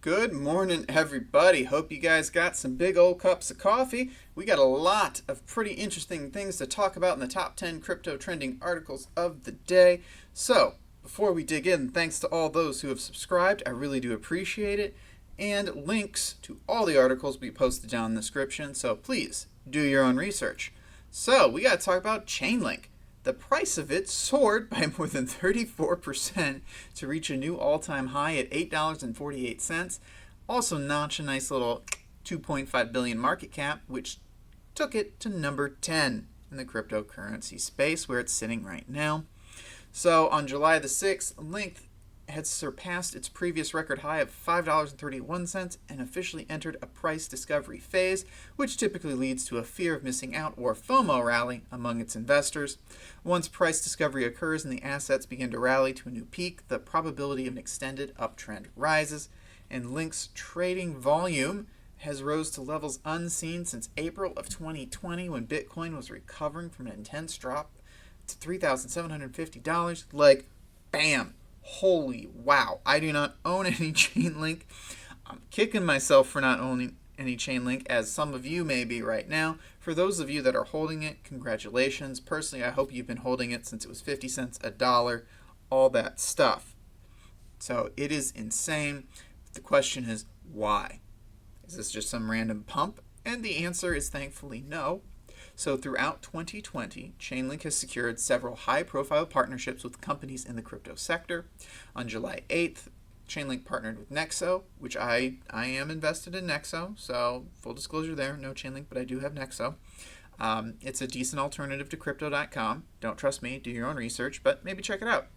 Good morning, everybody. Hope you guys got some big old cups of coffee. We got a lot of pretty interesting things to talk about in the top 10 crypto trending articles of the day. So, before we dig in, thanks to all those who have subscribed. I really do appreciate it. And links to all the articles will be posted down in the description. So, please do your own research. So, we got to talk about Chainlink. The price of it soared by more than 34% to reach a new all-time high at $8.48. Also notch a nice little 2.5 billion market cap, which took it to number 10 in the cryptocurrency space, where it's sitting right now. So on July the 6th, Link had surpassed its previous record high of $5.31 and officially entered a price discovery phase, which typically leads to a fear of missing out or FOMO rally among its investors. Once price discovery occurs and the assets begin to rally to a new peak, the probability of an extended uptrend rises, and Link's trading volume has rose to levels unseen since April of 2020, when Bitcoin was recovering from an intense drop to $3,750. Like, bam! Holy wow. I do not own any Chainlink. I'm kicking myself for not owning any Chainlink, as some of you may be right now. For those of you that are holding it, congratulations. Personally, I hope you've been holding it since it was 50 cents, a dollar, all that stuff. So it is insane. The question is, why? Is this just some random pump? And the answer is thankfully no. So throughout 2020, Chainlink has secured several high-profile partnerships with companies in the crypto sector. On July 8th, Chainlink partnered with Nexo, which I am invested in Nexo, so full disclosure there, no Chainlink, but I do have Nexo. It's a decent alternative to Crypto.com. Don't trust me, do your own research, but maybe check it out.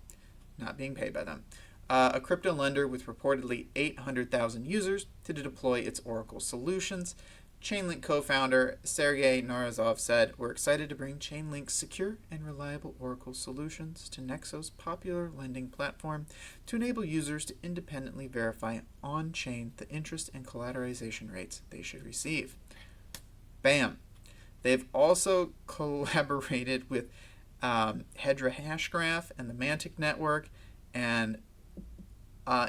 Not being paid by them. A crypto lender with reportedly 800,000 users to deploy its Oracle solutions. Chainlink co-founder Sergey Narazov said, "We're excited to bring Chainlink's secure and reliable Oracle solutions to Nexo's popular lending platform to enable users to independently verify on-chain the interest and collateralization rates they should receive." Bam! They've also collaborated with Hedra Hashgraph and the Mantic Network, and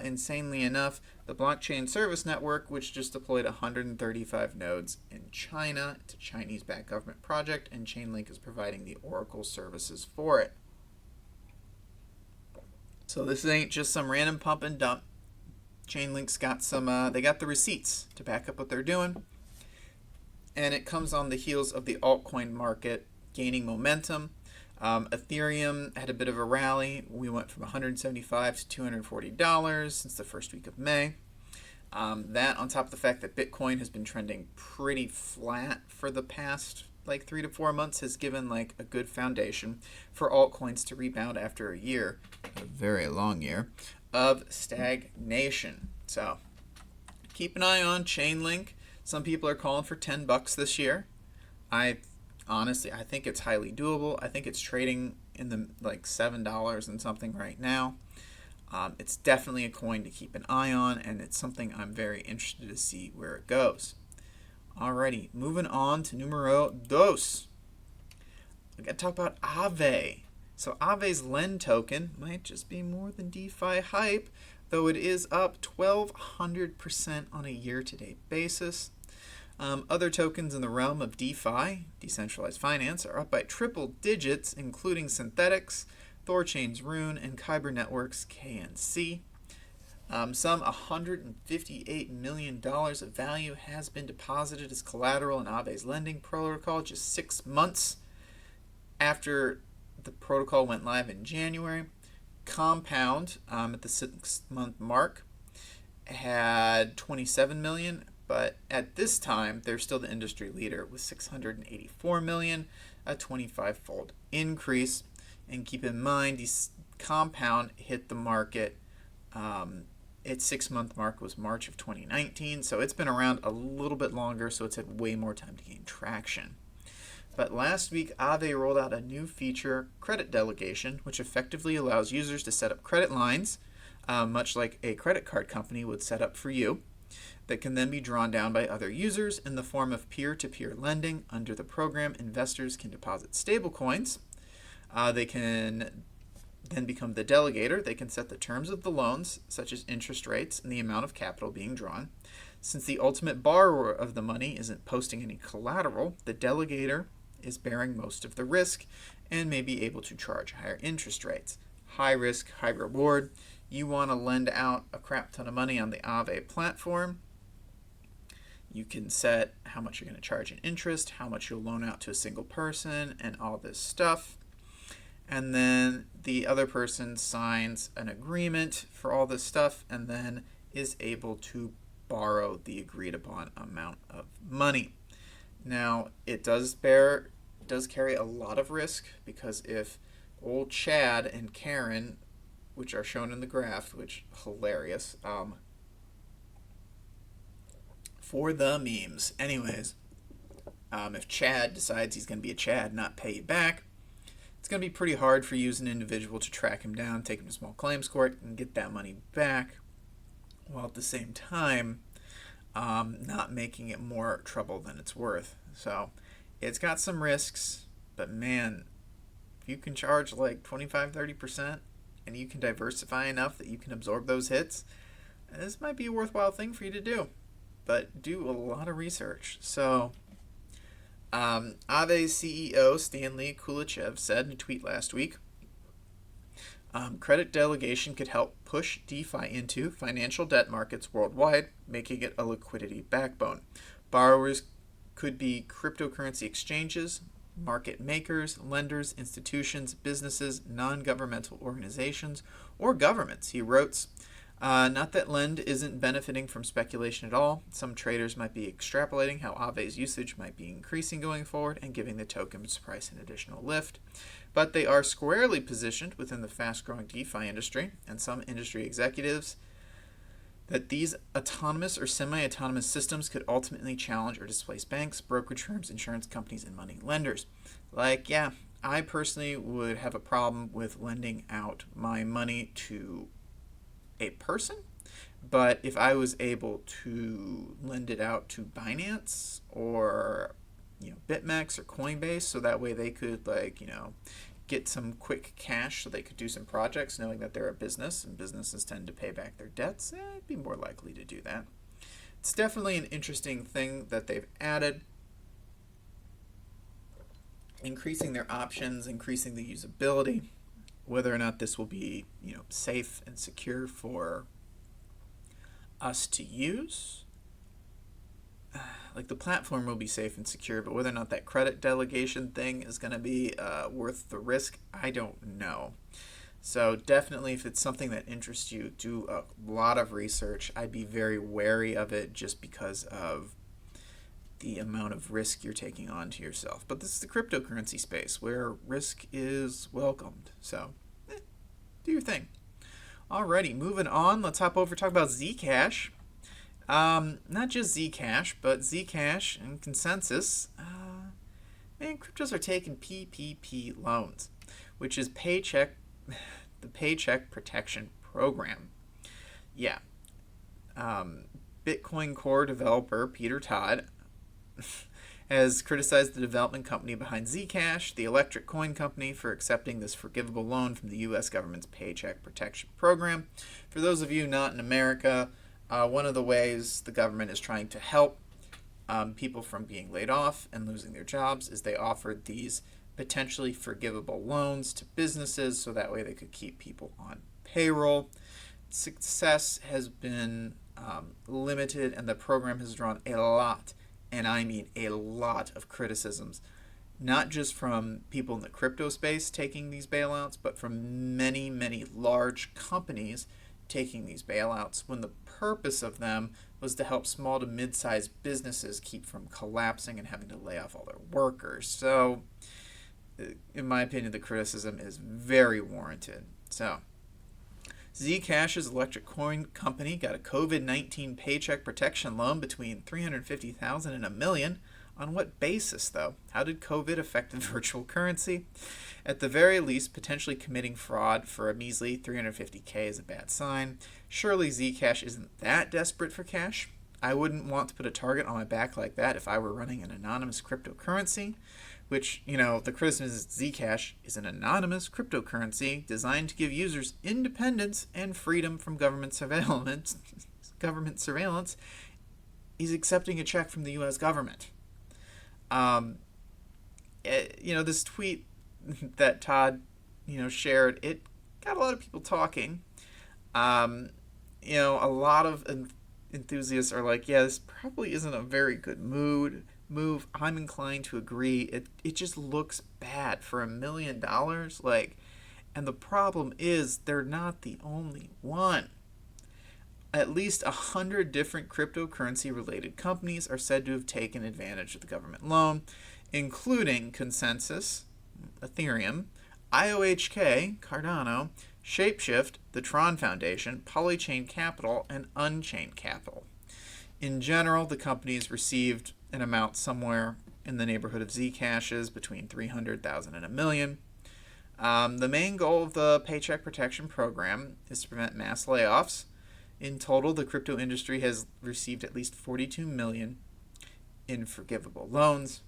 insanely enough, the Blockchain Service Network, which just deployed 135 nodes in China. It's a Chinese-backed government project, and Chainlink is providing the Oracle services for it. So this ain't just some random pump and dump. Chainlink's got some, they got the receipts to back up what they're doing. And it comes on the heels of the altcoin market gaining momentum. Ethereum had a bit of a rally. We went from $175 to $240 since the first week of May. That on top of the fact that Bitcoin has been trending pretty flat for the past 3 to 4 months has given a good foundation for altcoins to rebound after a year, a very long year, of stagnation. So keep an eye on Chainlink. Some people are calling for $10 this year. Honestly, I think it's highly doable. I think it's trading in the $7 and something right now. It's definitely a coin to keep an eye on, and it's something I'm very interested to see where it goes. Alrighty, moving on to numero dos. We got to talk about Aave. So Aave's LEND Token might just be more than DeFi hype, though it is up 1,200% on a year-to-date basis. Other tokens in the realm of DeFi, decentralized finance, are up by triple digits, including Synthetics, Thorchain's Rune, and Kyber Networks KNC. Some $158 million of value has been deposited as collateral in Aave's lending protocol just 6 months after the protocol went live in January. Compound, at the 6-month mark, had 27 million. But at this time, they're still the industry leader with 684 million, a 25-fold increase. And keep in mind, these Compound hit the market. Its 6-month mark was March of 2019, so it's been around a little bit longer, so it's had way more time to gain traction. But last week, Aave rolled out a new feature, Credit Delegation, which effectively allows users to set up credit lines, much like a credit card company would set up for you, that can then be drawn down by other users in the form of peer-to-peer lending. Under the program, investors can deposit stablecoins. They can then become the delegator. They can set the terms of the loans, such as interest rates and the amount of capital being drawn. Since the ultimate borrower of the money isn't posting any collateral, the delegator is bearing most of the risk and may be able to charge higher interest rates. High risk, high reward. You want to lend out a crap ton of money on the Aave platform. You can set how much you're going to charge in interest, how much you'll loan out to a single person, and all this stuff. And then the other person signs an agreement for all this stuff and then is able to borrow the agreed upon amount of money. Now, it does carry a lot of risk, because if old Chad and Karen, which are shown in the graph, which hilarious, for the memes. Anyways, if Chad decides he's going to be a Chad, not pay you back, it's going to be pretty hard for you as an individual to track him down, take him to small claims court, and get that money back, while at the same time not making it more trouble than it's worth. So it's got some risks, but man, if you can charge like 25-30% and you can diversify enough that you can absorb those hits, this might be a worthwhile thing for you to do. But do a lot of research. So Aave's CEO Stanley Kulichev said in a tweet last week, credit delegation could help push DeFi into financial debt markets worldwide, making it a liquidity backbone. Borrowers could be cryptocurrency exchanges, market makers, lenders, institutions, businesses, non-governmental organizations, or governments, he wrote. Not that Lend isn't benefiting from speculation at all. Some traders might be extrapolating how Aave's usage might be increasing going forward and giving the token's price an additional lift. But they are squarely positioned within the fast-growing DeFi industry, and some industry executives that these autonomous or semi-autonomous systems could ultimately challenge or displace banks, brokerage firms, insurance companies, and money lenders. I personally would have a problem with lending out my money to a person, but if I was able to lend it out to Binance or BitMEX or Coinbase, so that way they could get some quick cash so they could do some projects, knowing that they're a business and businesses tend to pay back their debts, I'd be more likely to do that. It's definitely an interesting thing that they've added, increasing their options, increasing the usability. Whether or not this will be, safe and secure for us to use, the platform will be safe and secure, but whether or not that credit delegation thing is going to be worth the risk, I don't know. So definitely, if it's something that interests you, do a lot of research. I'd be very wary of it just because of the amount of risk you're taking on to yourself. But this is the cryptocurrency space where risk is welcomed. So do your thing. Alrighty, moving on. Let's hop over and talk about Zcash. Not just Zcash, but Zcash and ConsenSys. Cryptos are taking PPP loans, which is the Paycheck Protection Program. Yeah. Bitcoin Core developer Peter Todd has criticized the development company behind Zcash, the electric coin company, for accepting this forgivable loan from the U.S. government's Paycheck Protection Program. For those of you not in America, one of the ways the government is trying to help people from being laid off and losing their jobs is they offered these potentially forgivable loans to businesses so that way they could keep people on payroll. Success has been limited, and the program has drawn a lot, and I mean a lot, of criticisms, not just from people in the crypto space taking these bailouts, but from many, many large companies taking these bailouts when the purpose of them was to help small to mid-sized businesses keep from collapsing and having to lay off all their workers. So, in my opinion, the criticism is very warranted. So, Zcash's electric coin company got a COVID-19 paycheck protection loan between $350,000 and $1 million. On what basis, though? How did COVID affect the virtual currency? At the very least, potentially committing fraud for a measly $350K is a bad sign. Surely Zcash isn't that desperate for cash. I wouldn't want to put a target on my back like that if I were running an anonymous cryptocurrency, which, the criticism is Zcash is an anonymous cryptocurrency designed to give users independence and freedom from government surveillance. He's accepting a check from the U.S. government. This tweet that Todd, shared, it got a lot of people talking. A lot of enthusiasts are like, yeah, this probably isn't a very good move. I'm inclined to agree. It just looks bad for $1 million. And the problem is they're not the only one. At least 100 different cryptocurrency-related companies are said to have taken advantage of the government loan, including ConsenSys, Ethereum, IOHK, Cardano, Shapeshift, the Tron Foundation, Polychain Capital, and Unchained Capital. In general, the companies received an amount somewhere in the neighborhood of Zcashes, between 300,000 and $1 million. The main goal of the Paycheck Protection Program is to prevent mass layoffs. In total, the crypto industry has received at least $42 million in forgivable loans.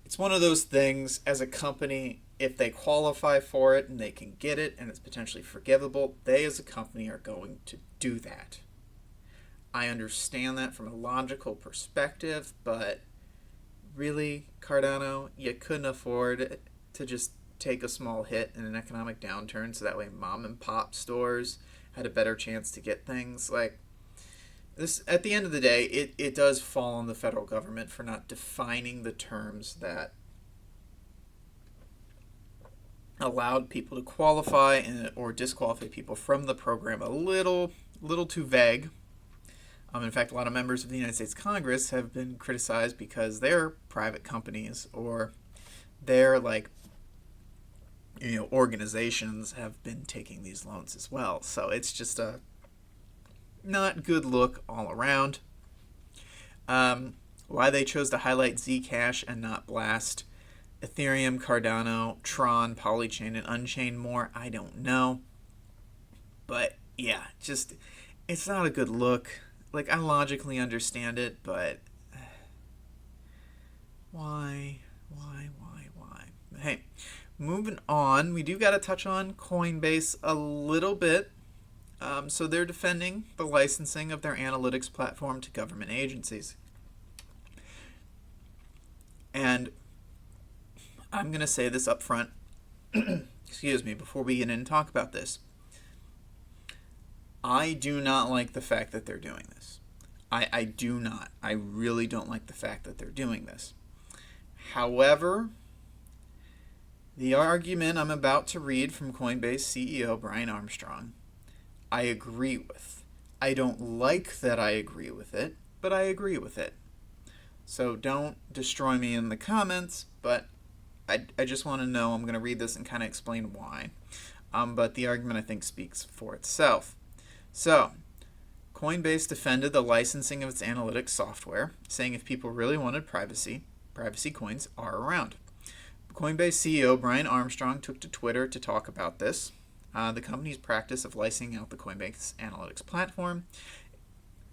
It's one of those things, as a company, if they qualify for it and they can get it and it's potentially forgivable, they as a company are going to do that. I understand that from a logical perspective, but really, Cardano, you couldn't afford to just take a small hit in an economic downturn so that way mom and pop stores had a better chance to get things. This, at the end of the day, it does fall on the federal government for not defining the terms that allowed people to qualify or disqualify people from the program a little too vague. In fact, a lot of members of the United States Congress have been criticized because their private companies or their organizations have been taking these loans as well. So it's just a not good look all around. Why they chose to highlight Zcash and not blast Ethereum, Cardano, Tron, Polychain, and Unchained more, I don't know. But yeah, it's not a good look. I logically understand it, but why? Hey, moving on, we do got to touch on Coinbase a little bit. So they're defending the licensing of their analytics platform to government agencies. And I'm going to say this up front, excuse me, before we get in and talk about this. I do not like the fact that they're doing this. I do not. I really don't like the fact that they're doing this. However, the argument I'm about to read from Coinbase CEO Brian Armstrong, I agree with. I don't like that I agree with it, but I agree with it. So don't destroy me in the comments, but I just want to know. I'm going to read this and kind of explain why. But the argument, I think, speaks for itself. So, Coinbase defended the licensing of its analytics software, saying if people really wanted privacy coins are around. Coinbase CEO Brian Armstrong took to Twitter to talk about this, the company's practice of licensing out the Coinbase analytics platform.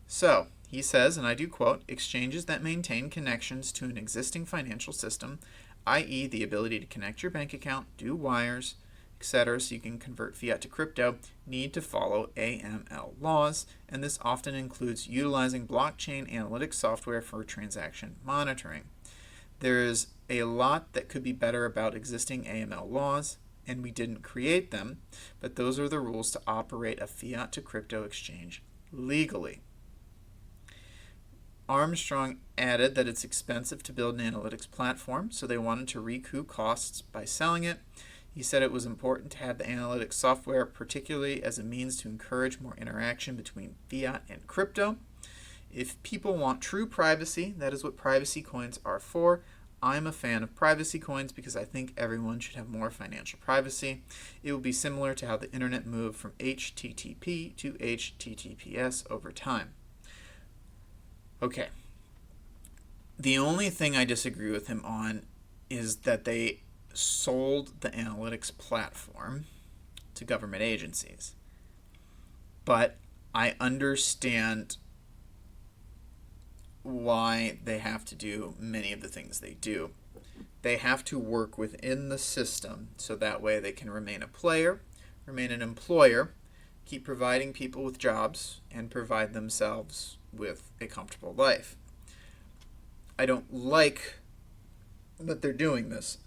So, he says, and I do quote, exchanges that maintain connections to an existing financial system, i.e. the ability to connect your bank account, do wires, etc., so you can convert fiat to crypto, need to follow AML laws, and this often includes utilizing blockchain analytics software for transaction monitoring. There is a lot that could be better about existing AML laws, and we didn't create them, but those are the rules to operate a fiat to crypto exchange legally. Armstrong added that it's expensive to build an analytics platform, so they wanted to recoup costs by selling it. He said it was important to have the analytics software, particularly as a means to encourage more interaction between fiat and crypto. If people want true privacy, that is what privacy coins are for. I'm a fan of privacy coins because I think everyone should have more financial privacy. It will be similar to how the internet moved from HTTP to HTTPS over time. Okay. The only thing I disagree with him on is that they sold the analytics platform to government agencies. But I understand why they have to do many of the things they do. They have to work within the system so that way they can remain a player, remain an employer, keep providing people with jobs, and provide themselves with a comfortable life. I don't like that they're doing this,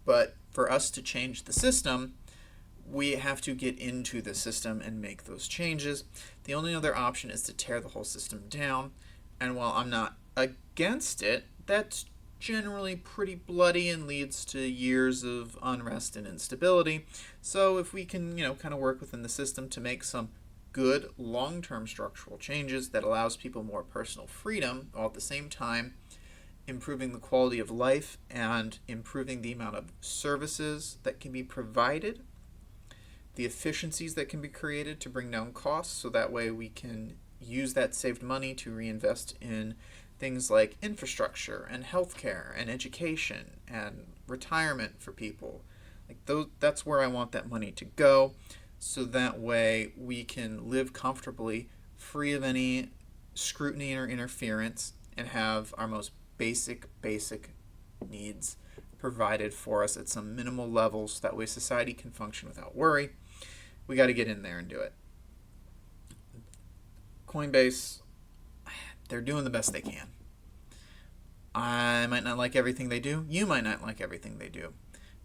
but for us to change the system, we have to get into the system and make those changes. The only other option is to tear the whole system down, and while I'm not against it, that's generally pretty bloody and leads to years of unrest and instability. So if we can, kind of work within the system to make some good long-term structural changes that allows people more personal freedom, while at the same time improving the quality of life and improving the amount of services that can be provided, the efficiencies that can be created to bring down costs, so that way we can use that saved money to reinvest in things like infrastructure and healthcare and education and retirement for people. That's where I want that money to go, so that way we can live comfortably, free of any scrutiny or interference, and have our most basic needs provided for us at some minimal levels. That way society can function without worry. We got to get in there and do it. Coinbase, they're doing the best they can. I might not like everything they do. You might not like everything they do.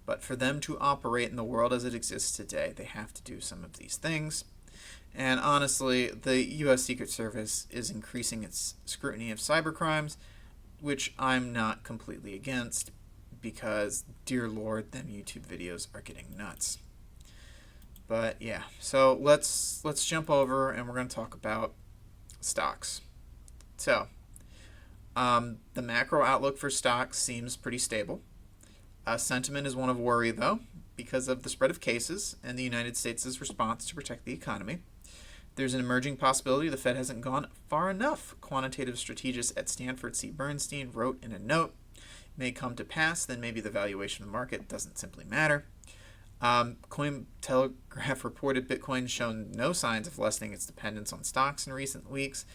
But for them to operate in the world as it exists today, they have to do some of these things. And honestly, the U.S. Secret Service is increasing its scrutiny of cybercrimes, which I'm not completely against, because, dear Lord, them YouTube videos are getting nuts. But yeah, so let's jump over and we're going to talk about stocks. So, the macro outlook for stocks seems pretty stable. Sentiment is one of worry, though, because of the spread of cases and the United States' response to protect the economy. There's an emerging possibility the Fed hasn't gone far enough. Quantitative strategist at Stanford, C. Bernstein, wrote in a note, may come to pass, then maybe the valuation of the market doesn't simply matter. Cointelegraph reported Bitcoin's shown no signs of lessening its dependence on stocks in recent weeks.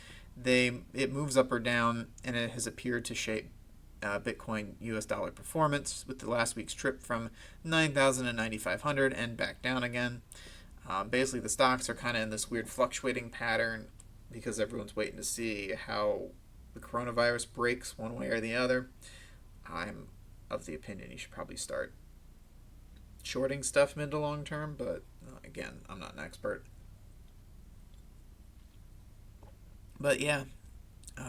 It moves up or down, and it has appeared to shape Bitcoin US dollar performance, with the last week's trip from 9,000 to 9,500 and back down again. Basically, the stocks are kind of in this weird fluctuating pattern because everyone's waiting to see how the coronavirus breaks one way or the other. I'm of the opinion you should probably start shorting stuff mid to long term, but again, I'm not an expert. But yeah,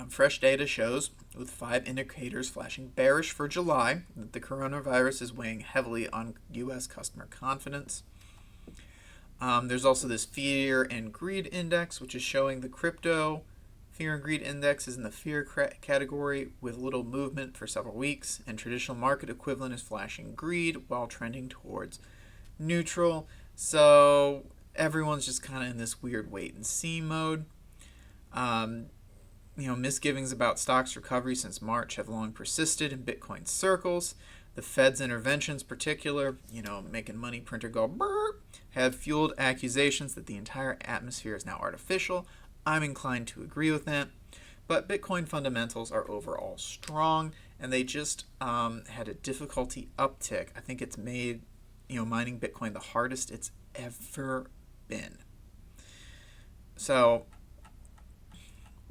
fresh data shows, with 5 indicators flashing bearish for July, that the coronavirus is weighing heavily on U.S. customer confidence. There's also this fear and greed index, which is showing the crypto fear and greed index is in the fear category with little movement for several weeks, and traditional market equivalent is flashing greed while trending towards neutral. So everyone's just kind of in this weird wait and see mode. Misgivings about stocks recovery since March have long persisted in Bitcoin circles. The Fed's interventions, particular, making money printer go burp, have fueled accusations that the entire atmosphere is now artificial. I'm inclined to agree with that. But Bitcoin fundamentals are overall strong, and they just had a difficulty uptick. I think it's made, mining Bitcoin the hardest it's ever been. So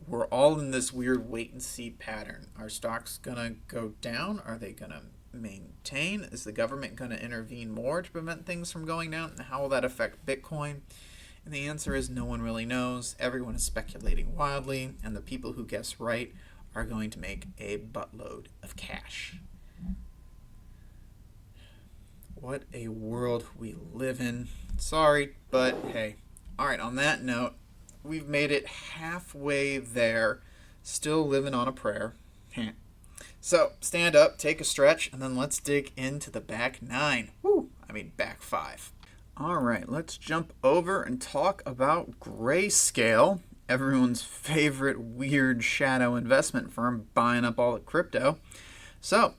we're all in this weird wait and see pattern. Are stocks going to go down? Are they going to maintain? Is the government going to intervene more to prevent things from going down? And how will that affect Bitcoin? And the answer is no one really knows. Everyone is speculating wildly, and the people who guess right are going to make a buttload of cash. What a world we live in. Sorry, but hey. All right, on that note, we've made it halfway there, still living on a prayer. So, stand up, take a stretch, and then let's dig into the back 9. Back 5. All right, let's jump over and talk about Grayscale, everyone's favorite weird shadow investment firm buying up all the crypto. So,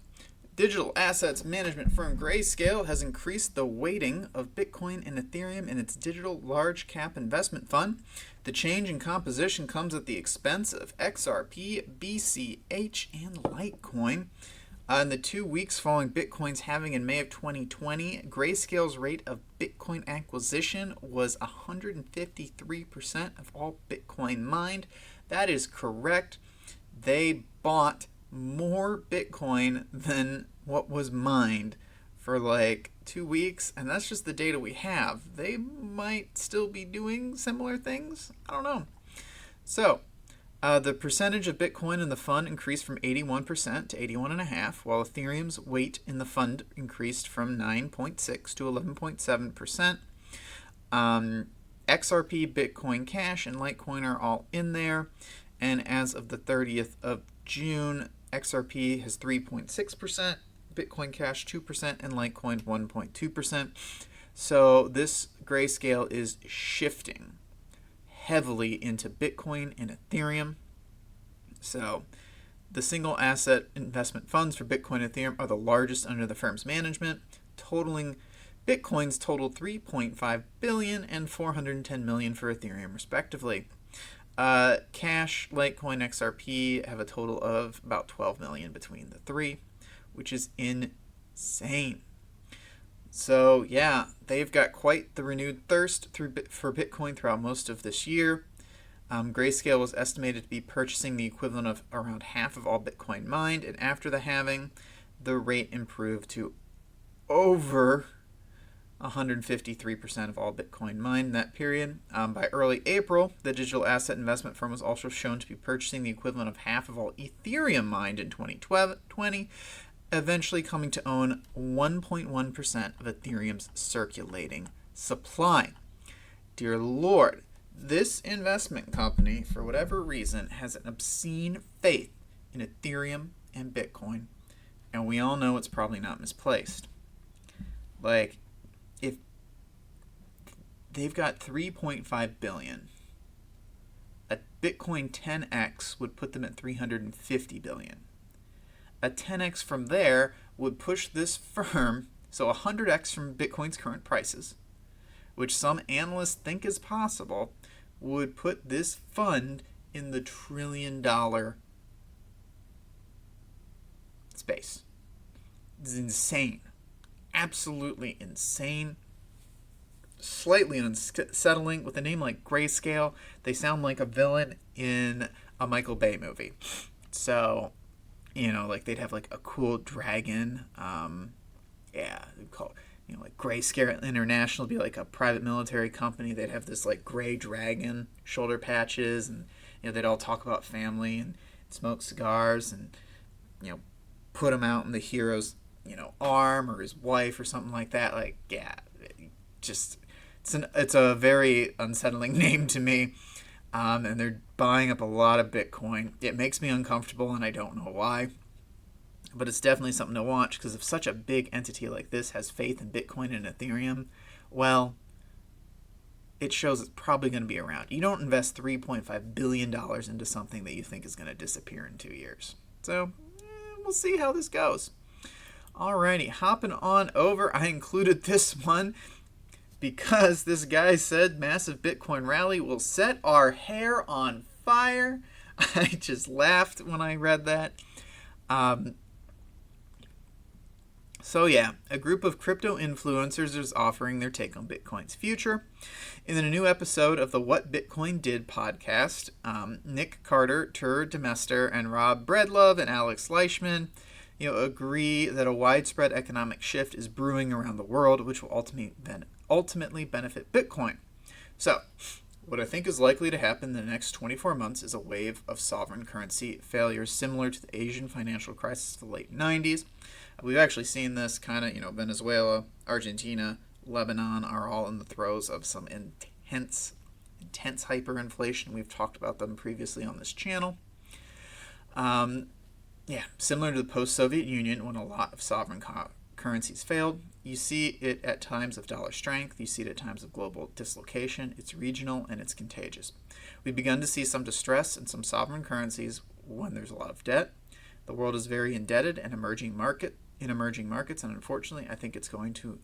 Digital assets management firm Grayscale has increased the weighting of Bitcoin and Ethereum in its digital large cap investment fund. The change in composition comes at the expense of XRP, BCH, and Litecoin. In the 2 weeks following Bitcoin's halving in May of 2020, Grayscale's rate of Bitcoin acquisition was 153% of all Bitcoin mined. That is correct. They bought more Bitcoin than what was mined for like 2 weeks, and that's just the data we have. They might still be doing similar things. I don't know. So, the percentage of Bitcoin in the fund increased from 81% to 81.5%, while Ethereum's weight in the fund increased from 9.6 to 11.7%. XRP, Bitcoin Cash, and Litecoin are all in there. And as of the 30th of June, XRP has 3.6%, Bitcoin Cash 2%, and Litecoin 1.2%. So this Grayscale is shifting heavily into Bitcoin and Ethereum. So the single asset investment funds for Bitcoin and Ethereum are the largest under the firm's management, totaling Bitcoin's totaled $3.5 billion and $410 million for Ethereum, respectively. Cash, Litecoin, XRP have a total of about $12 million between the three, which is insane. So yeah, they've got quite the renewed thirst for Bitcoin throughout most of this year. Grayscale was estimated to be purchasing the equivalent of around half of all Bitcoin mined, and after the halving, the rate improved to over 153% of all Bitcoin mined in that period. By early April, the digital asset investment firm was also shown to be purchasing the equivalent of half of all Ethereum mined in 2020, eventually coming to own 1.1% of Ethereum's circulating supply. Dear Lord, this investment company, for whatever reason, has an obscene faith in Ethereum and Bitcoin, and we all know it's probably not misplaced. Like, if they've got 3.5 billion, a Bitcoin 10x would put them at 350 billion. A 10x from there would push this firm, so 100x from Bitcoin's current prices, which some analysts think is possible, would put this fund in the $1 trillion space. It's insane. Absolutely insane. Slightly unsettling. With a name like Grayscale, they sound like a villain in a Michael Bay movie. So, you know, like they'd have like a cool dragon. They'd call it, like Grayscale International would be like a private military company. They'd have this like gray dragon shoulder patches, and they'd all talk about family and smoke cigars, and put them out in the hero's arm or his wife or something like that. Like, yeah, just it's a very unsettling name to me. And they're buying up a lot of Bitcoin. It makes me uncomfortable, and I don't know why. But it's definitely something to watch, because if such a big entity like this has faith in Bitcoin and Ethereum, well, it shows it's probably going to be around. You don't invest $3.5 billion into something that you think is going to disappear in 2 years. So, we'll see how this goes. Alrighty, hopping on over. I included this one because this guy said massive Bitcoin rally will set our hair on fire. I just laughed when I read that. So yeah, a group of crypto influencers is offering their take on Bitcoin's future. In a new episode of the What Bitcoin Did podcast, Nick Carter, Tur Demester, and Rob Breedlove and Alex Leishman agree that a widespread economic shift is brewing around the world, which will ultimately benefit Bitcoin. So, what I think is likely to happen in the next 24 months is a wave of sovereign currency failures similar to the Asian financial crisis of the late 90s. We've actually seen this kind of, Venezuela, Argentina, Lebanon are all in the throes of some intense hyperinflation. We've talked about them previously on this channel. Similar to the post-Soviet Union, when a lot of sovereign currencies failed. You see it at times of dollar strength. You see it at times of global dislocation. It's regional and it's contagious. We've begun to see some distress in some sovereign currencies when there's a lot of debt. The world is very indebted, and emerging in emerging markets, and unfortunately, I think it's going to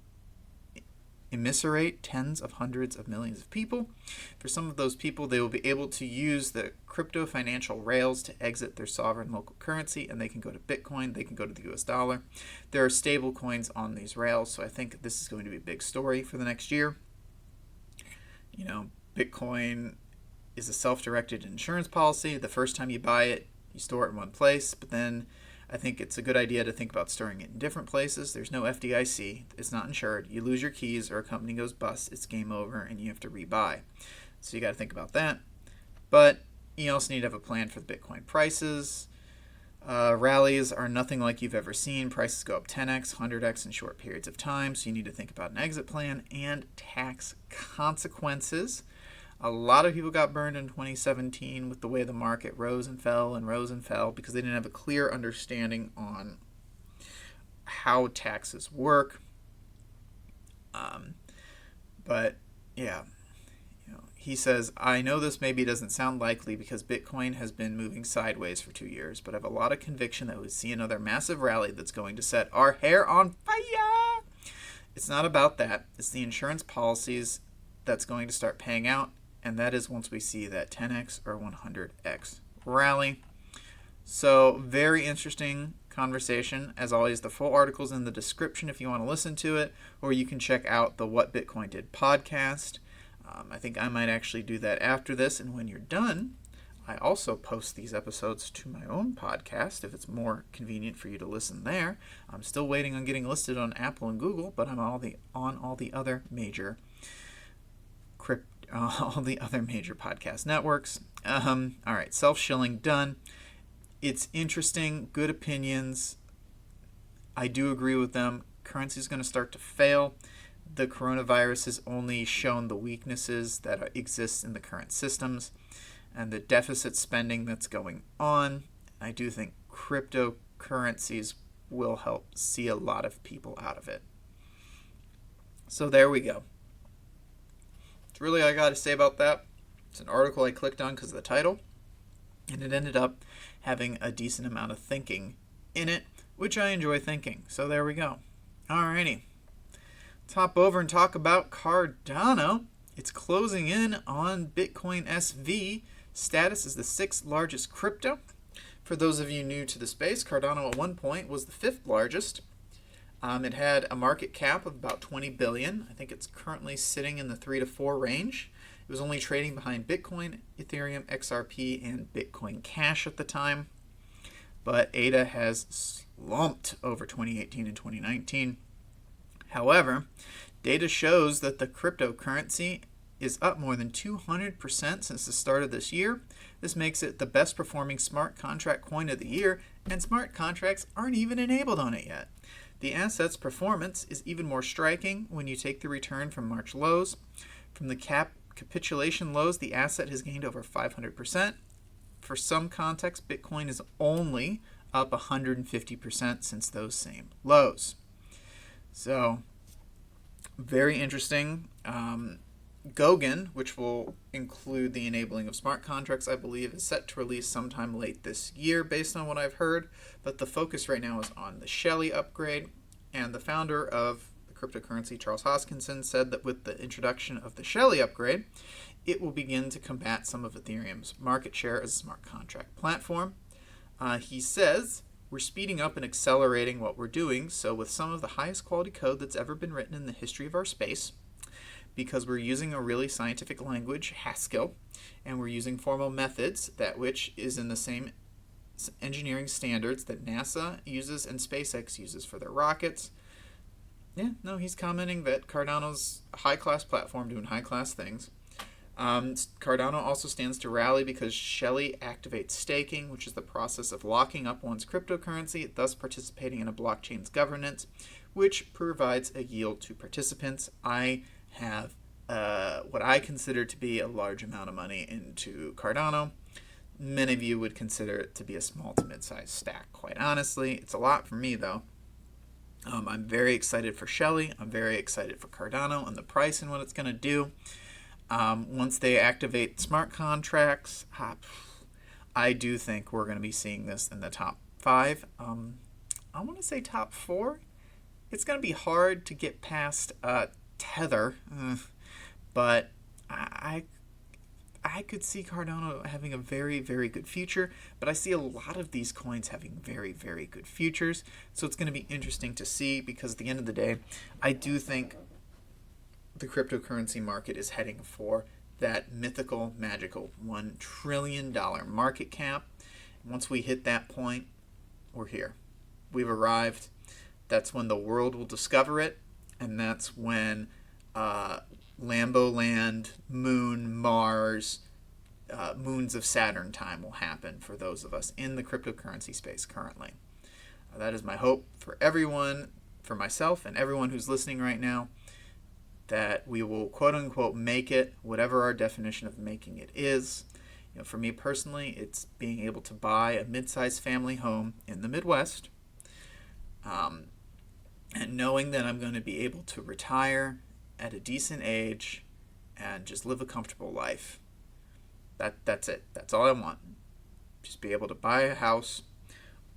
immiserate tens of hundreds of millions of people. For some of those people, they will be able to use the crypto financial rails to exit their sovereign local currency, and they can go to Bitcoin, they can go to the US dollar. There are stable coins on these rails, so I think this is going to be a big story for the next year. You know, Bitcoin is a self-directed insurance policy. The first time you buy it, you store it in one place, but then I think it's a good idea to think about storing it in different places. There's no FDIC. It's not insured. You lose your keys or a company goes bust, it's game over and you have to rebuy. So you got to think about that. But you also need to have a plan for the Bitcoin prices. Rallies are nothing like you've ever seen. Prices go up 10x, 100x in short periods of time. So you need to think about an exit plan and tax consequences. A lot of people got burned in 2017 with the way the market rose and fell because they didn't have a clear understanding on how taxes work. But yeah, he says, I know this maybe doesn't sound likely because Bitcoin has been moving sideways for 2 years, but I have a lot of conviction that we'll see another massive rally that's going to set our hair on fire. It's not about that. It's the insurance policies that's going to start paying out. And that is once we see that 10x or 100x rally. So very interesting conversation. As always, the full article's in the description if you want to listen to it, or you can check out the What Bitcoin Did podcast. I think I might actually do that after this. And when you're done, I also post these episodes to my own podcast if it's more convenient for you to listen there. I'm still waiting on getting listed on Apple and Google, but I'm on all the other major podcast networks. All right, self-shilling done. It's interesting, good opinions. I do agree with them. Currency is going to start to fail. The coronavirus has only shown the weaknesses that exist in the current systems and the deficit spending that's going on. I do think cryptocurrencies will help see a lot of people out of it. So there we go. Really, I got to say about that. It's an article I clicked on because of the title, and it ended up having a decent amount of thinking in it, which I enjoy thinking. So there we go. Alrighty. Let's hop over and talk about Cardano. It's closing in on Bitcoin SV. Status is the 6th largest crypto. For those of you new to the space, Cardano at one point was the 5th largest. It had a market cap of about 20 billion. I think it's currently sitting in the 3 to 4 range. It was only trading behind Bitcoin, Ethereum, XRP, and Bitcoin Cash at the time. But ADA has slumped over 2018 and 2019. However, data shows that the cryptocurrency is up more than 200% since the start of this year. This makes it the best performing smart contract coin of the year, and smart contracts aren't even enabled on it yet. The asset's performance is even more striking when you take the return from March lows. From the capitulation lows, the asset has gained over 500%. For some context, Bitcoin is only up 150% since those same lows. So, very interesting. Goguen, which will include the enabling of smart contracts, I believe, is set to release sometime late this year based on what I've heard. But the focus right now is on the Shelley upgrade. And the founder of the cryptocurrency, Charles Hoskinson, said that with the introduction of the Shelley upgrade, it will begin to combat some of Ethereum's market share as a smart contract platform. He says, we're speeding up and accelerating what we're doing, so with some of the highest quality code that's ever been written in the history of our space, because we're using a really scientific language, Haskell, and we're using formal methods, that which is in the same engineering standards that NASA uses and SpaceX uses for their rockets. He's commenting that Cardano's a high-class platform doing high-class things. Cardano also stands to rally because Shelley activates staking, which is the process of locking up one's cryptocurrency, thus participating in a blockchain's governance, which provides a yield to participants. I have what I consider to be a large amount of money into Cardano. Many of you would consider it to be a small to mid-sized stack, quite honestly. It's a lot for me, though. I'm very excited for Shelley. I'm very excited for Cardano and the price and what it's going to do. Once they activate smart contracts, I do think we're going to be seeing this in the top 5. I want to say top 4. It's going to be hard to get past Tether, but I could see Cardano having a very, very good future, but I see a lot of these coins having very, very good futures. So it's going to be interesting to see, because at the end of the day, I do think the cryptocurrency market is heading for that mythical, magical $1 trillion market cap. Once we hit that point, we're here. We've arrived. That's when the world will discover it, and that's when Lambo Land, Moon, Mars, moons of Saturn time will happen for those of us in the cryptocurrency space currently. That is my hope for everyone, for myself and everyone who's listening right now, that we will quote-unquote make it, whatever our definition of making it is. For me personally, it's being able to buy a mid-sized family home in the Midwest, and knowing that I'm going to be able to retire at a decent age and just live a comfortable life. That's it. That's all I want. Just be able to buy a house,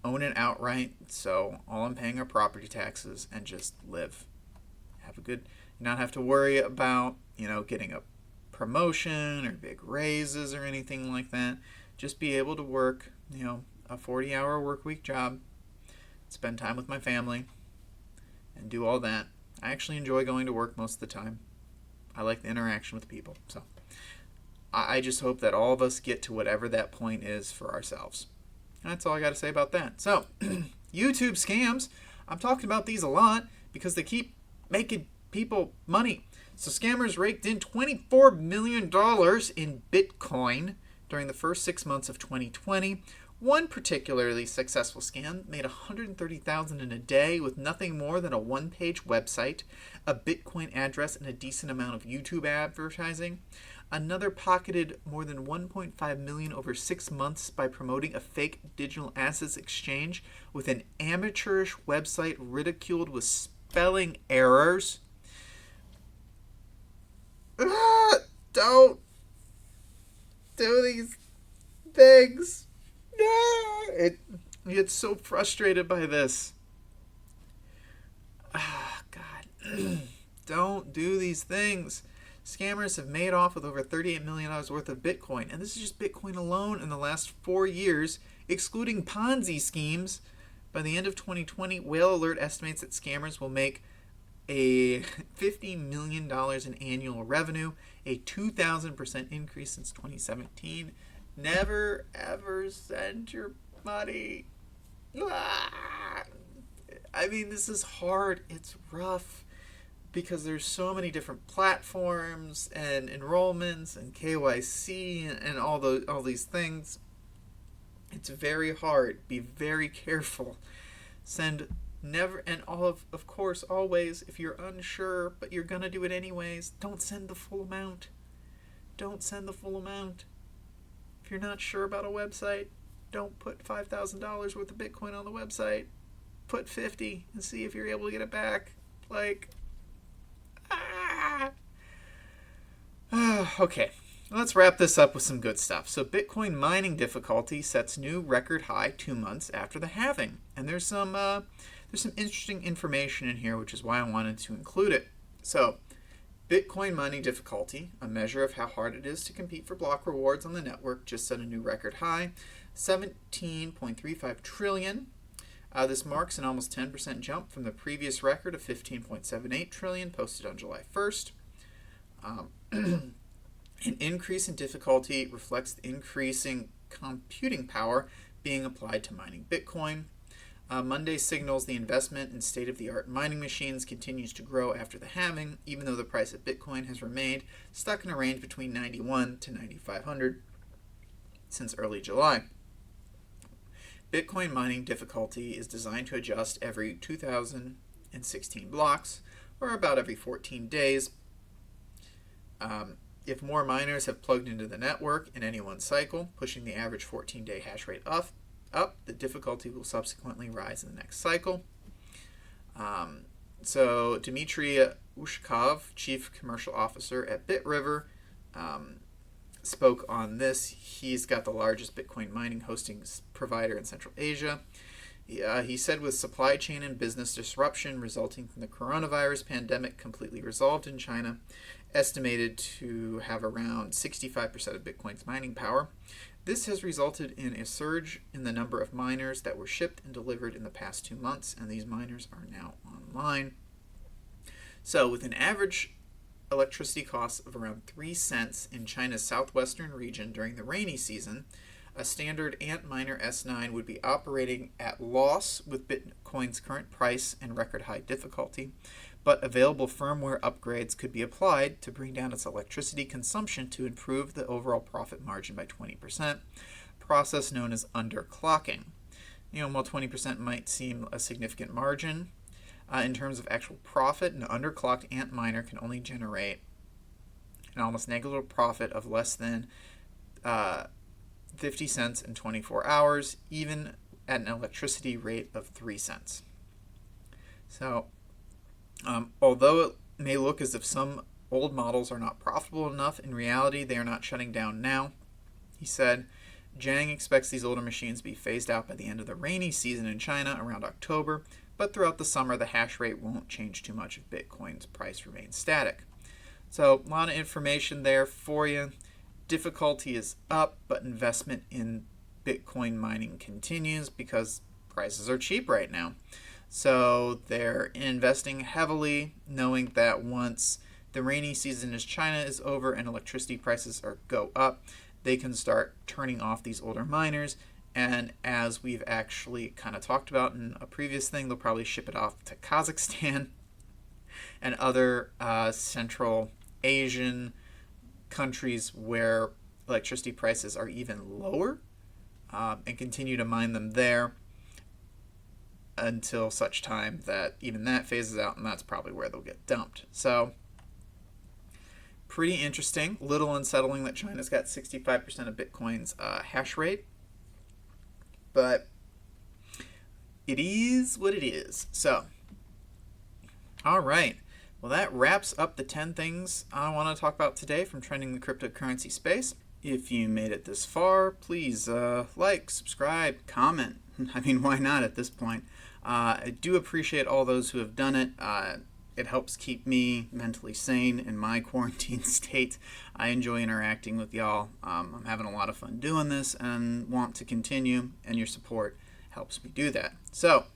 own it outright, so all I'm paying are property taxes, and just live. Have a good, not have to worry about, getting a promotion or big raises or anything like that. Just be able to work, a 40-hour work week job, spend time with my family, and do all that. I actually enjoy going to work most of the time. I like the interaction with people. So I just hope that all of us get to whatever that point is for ourselves. That's all I got to say about that. So YouTube scams, I'm talking about these a lot because they keep making people money. So scammers raked in $24 million in Bitcoin during the first 6 months of 2020. One particularly successful scam made $130,000 in a day with nothing more than a one-page website, a Bitcoin address, and a decent amount of YouTube advertising. Another pocketed more than $1.5 million over 6 months by promoting a fake digital assets exchange with an amateurish website ridiculed with spelling errors. Don't do these things. I get so frustrated by this. God. Don't do these things. Scammers have made off with over $38 million worth of Bitcoin. And this is just Bitcoin alone in the last 4 years, excluding Ponzi schemes. By the end of 2020, Whale Alert estimates that scammers will make a $50 million in annual revenue, a 2,000% increase since 2017. Never, ever send your money. I mean, this is hard. It's rough because there's so many different platforms and enrollments and KYC and all these things. It's very hard. Be very careful. Send never, and of course, always, if you're unsure, but you're going to do it anyways, don't send the full amount. Don't send the full amount. If you're not sure about a website, don't put $5,000 worth of Bitcoin on the website. Put 50 and see if you're able to get it back. Okay, let's wrap this up with some good stuff. So Bitcoin mining difficulty sets new record high 2 months after the halving. And there's some interesting information in here, which is why I wanted to include it. So Bitcoin mining difficulty, a measure of how hard it is to compete for block rewards on the network, just set a new record high, 17.35 trillion. This marks an almost 10% jump from the previous record of 15.78 trillion posted on July 1st. An increase in difficulty reflects the increasing computing power being applied to mining Bitcoin. Monday signals the investment in state-of-the-art mining machines continues to grow after the halving, even though the price of Bitcoin has remained stuck in a range between 91 to 9,500 since early July. Bitcoin mining difficulty is designed to adjust every 2,016 blocks, or about every 14 days. If more miners have plugged into the network in any one cycle, pushing the average 14-day hash rate up, the difficulty will subsequently rise in the next cycle. So Dmitry Ushakov, Chief Commercial Officer at BitRiver, spoke on this. He's got the largest Bitcoin mining hosting provider in Central Asia. He said with supply chain and business disruption resulting from the coronavirus pandemic completely resolved in China, estimated to have around 65% of Bitcoin's mining power, this has resulted in a surge in the number of miners that were shipped and delivered in the past 2 months, and these miners are now online. So with an average electricity costs of around 3 cents in China's southwestern region during the rainy season, a standard Antminer S9 would be operating at loss with Bitcoin's current price and record high difficulty, but available firmware upgrades could be applied to bring down its electricity consumption to improve the overall profit margin by 20%, process known as underclocking. While 20% might seem a significant margin, in terms of actual profit, an underclocked Antminer can only generate an almost negligible profit of less than 50 cents in 24 hours, even at an electricity rate of 3 cents. So, although it may look as if some old models are not profitable enough, in reality they are not shutting down now. He said, Zhang expects these older machines to be phased out by the end of the rainy season in China around October, but throughout the summer the hash rate won't change too much if Bitcoin's price remains static. So a lot of information there for you. Difficulty is up, but investment in Bitcoin mining continues because prices are cheap right now. So they're investing heavily, knowing that once the rainy season in China is over and electricity prices go up, they can start turning off these older miners. And as we've actually kind of talked about in a previous thing, they'll probably ship it off to Kazakhstan and other Central Asian countries where electricity prices are even lower, and continue to mine them there until such time that even that phases out, and that's probably where they'll get dumped. So pretty interesting. Little unsettling that China's got 65% of Bitcoin's hash rate, but it is what it is. So, all right. Well, that wraps up the 10 things I want to talk about today from trending the cryptocurrency space. If you made it this far, please like, subscribe, comment. I mean, why not at this point? I do appreciate all those who have done it. It helps keep me mentally sane in my quarantine state. I enjoy interacting with y'all. I'm having a lot of fun doing this and want to continue, and your support helps me do that. So,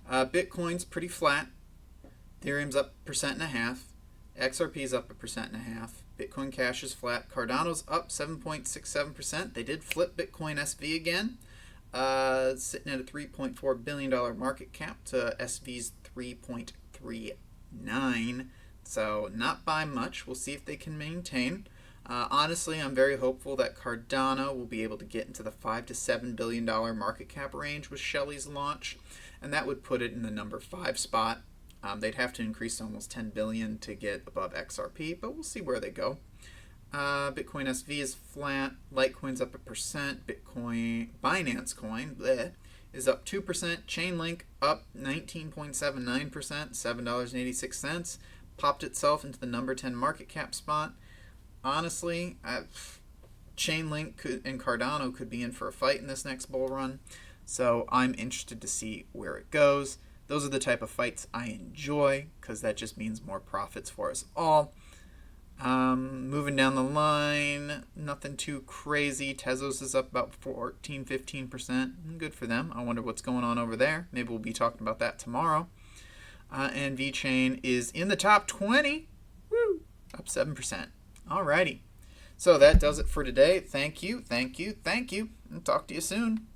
Bitcoin's pretty flat. Ethereum's up 1.5%. XRP's up 1.5%. Bitcoin Cash is flat. Cardano's up 7.67%. They did flip Bitcoin SV again, sitting at a $3.4 billion market cap to SV's 3.39. So not by much. We'll see if they can maintain. Honestly, I'm very hopeful that Cardano will be able to get into the $5 to $7 billion market cap range with Shelley's launch, and that would put it in the number 5 spot. They'd have to increase to almost 10 billion to get above XRP, but we'll see where they go. Bitcoin SV is flat. Litecoin's up 1%. Binance Coin is up 2%. Chainlink up 19.79%, $7.86. Popped itself into the number 10 market cap spot. Honestly, Chainlink and Cardano could be in for a fight in this next bull run, so I'm interested to see where it goes. Those are the type of fights I enjoy because that just means more profits for us all. Moving down the line, nothing too crazy. Tezos is up about 14-15%. Good for them. I wonder what's going on over there. Maybe we'll be talking about that tomorrow. And VeChain is in the top 20. Woo! Up 7%. Alrighty. So that does it for today. Thank you. And talk to you soon.